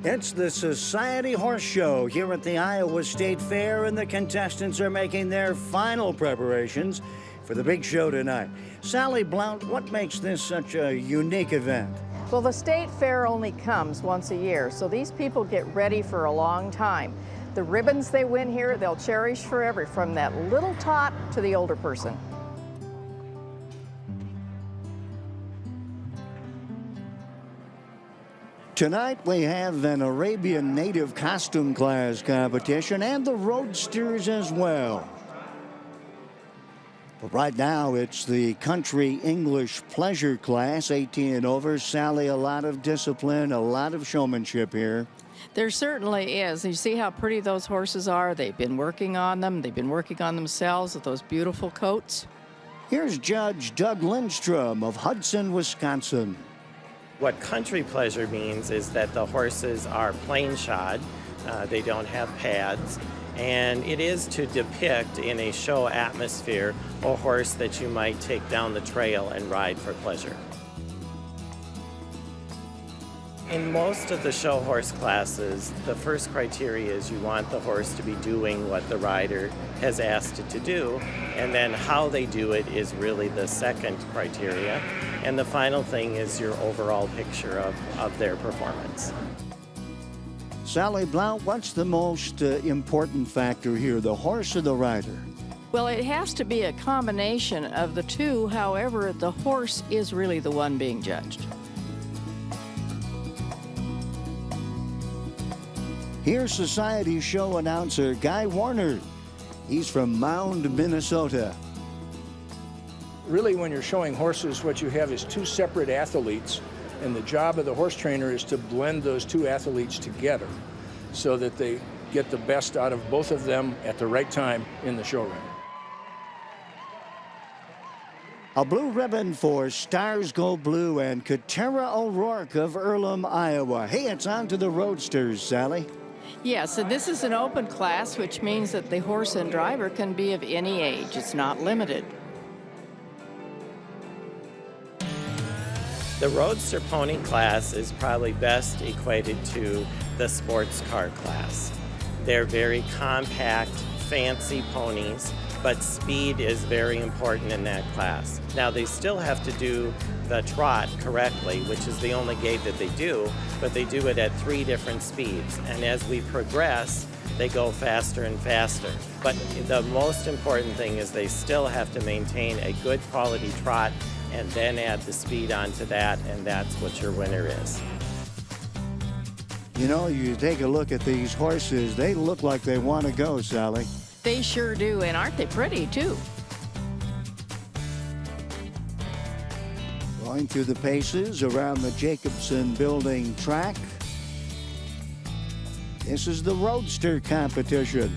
It's the Society Horse Show here at the Iowa State Fair, and the contestants are making their final preparations for the big show tonight. Sally Blount, what makes this such a unique event? Well, the state fair only comes once a year, so these people get ready for a long time. The ribbons they win here, they'll cherish forever, from that little tot to the older person. Tonight we have an Arabian native costume class competition and the roadsters as well. But right now it's the country English pleasure class, 18 and over. Sally, a lot of discipline, a lot of showmanship here. There certainly is. You see how pretty those horses are? They've been working on them. They've been working on themselves with those beautiful coats. Here's Judge Doug Lindstrom of Hudson, Wisconsin. What country pleasure means is that the horses are plain shod, they don't have pads, and it is to depict in a show atmosphere a horse that you might take down the trail and ride for pleasure. In most of the show horse classes, the first criteria is you want the horse to be doing what the rider has asked it to do, and then how they do it is really the second criteria. And the final thing is your overall picture of their performance. Sally Blount, what's the most important factor here, the horse or the rider? Well, it has to be a combination of the two. However, the horse is really the one being judged. Here's Society show announcer Guy Warner. He's from Mound, Minnesota. Really, when you're showing horses, what you have is two separate athletes, and the job of the horse trainer is to blend those two athletes together so that they get the best out of both of them at the right time in the showroom. A blue ribbon for Stars Go Blue and Katera O'Rourke of Earlham, Iowa. Hey, it's on to the roadsters, Sally. Yes, and this is an open class, which means that the horse and driver can be of any age. It's not limited. The roadster pony class is probably best equated to the sports car class. They're very compact, fancy ponies, but speed is very important in that class. Now, they still have to do the trot correctly, which is the only gait that they do, but they do it at 3 different speeds. And as we progress, they go faster and faster. But the most important thing is they still have to maintain a good quality trot and then add the speed onto that, and that's what your winner is. You know, you take a look at these horses, they look like they want to go, Sally. They sure do, and aren't they pretty, too? Going through the paces around the Jacobson building track. This is the roadster competition.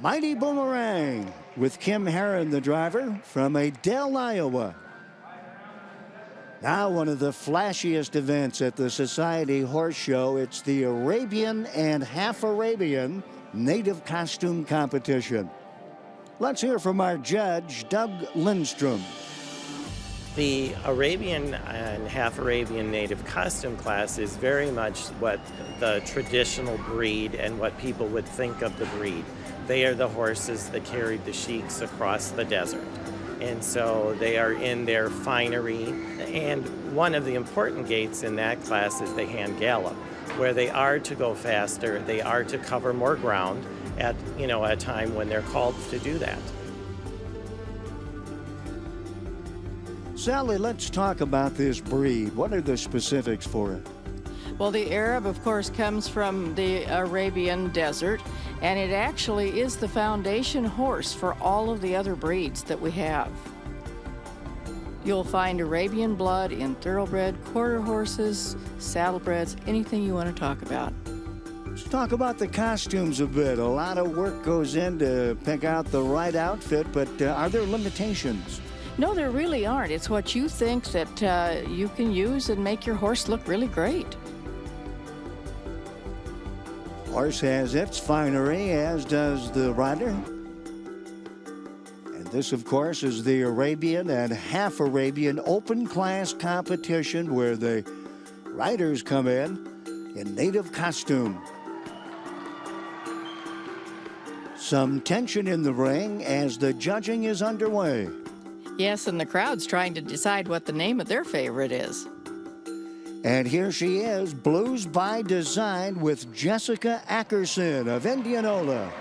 Mighty Boomerang with Kim Herron, the driver, from Adel, Iowa. Now one of the flashiest events at the Society Horse Show. It's the Arabian and Half Arabian Native Costume Competition. Let's hear from our judge, Doug Lindstrom. The Arabian and Half Arabian Native Costume class is very much what the traditional breed and what people would think of the breed. They are the horses that carried the sheiks across the desert. And so they are in their finery. And one of the important gaits in that class is the hand gallop, where they are to go faster, they are to cover more ground at, a time when they're called to do that. Sally, let's talk about this breed. What are the specifics for it? Well, the Arab, of course, comes from the Arabian desert, and it actually is the foundation horse for all of the other breeds that we have. You'll find Arabian blood in thoroughbred, quarter horses, saddlebreds, anything you want to talk about. Let's talk about the costumes a bit. A lot of work goes in to pick out the right outfit, but are there limitations? No, there really aren't. It's what you think that you can use and make your horse look really great. Horse has its finery, as does the rider. And this, of course, is the Arabian and Half Arabian Open Class competition where the riders come in native costume. Some tension in the ring as the judging is underway. Yes, and the crowd's trying to decide what the name of their favorite is. And here she is, Blues by Design with Jessica Ackerson of Indianola.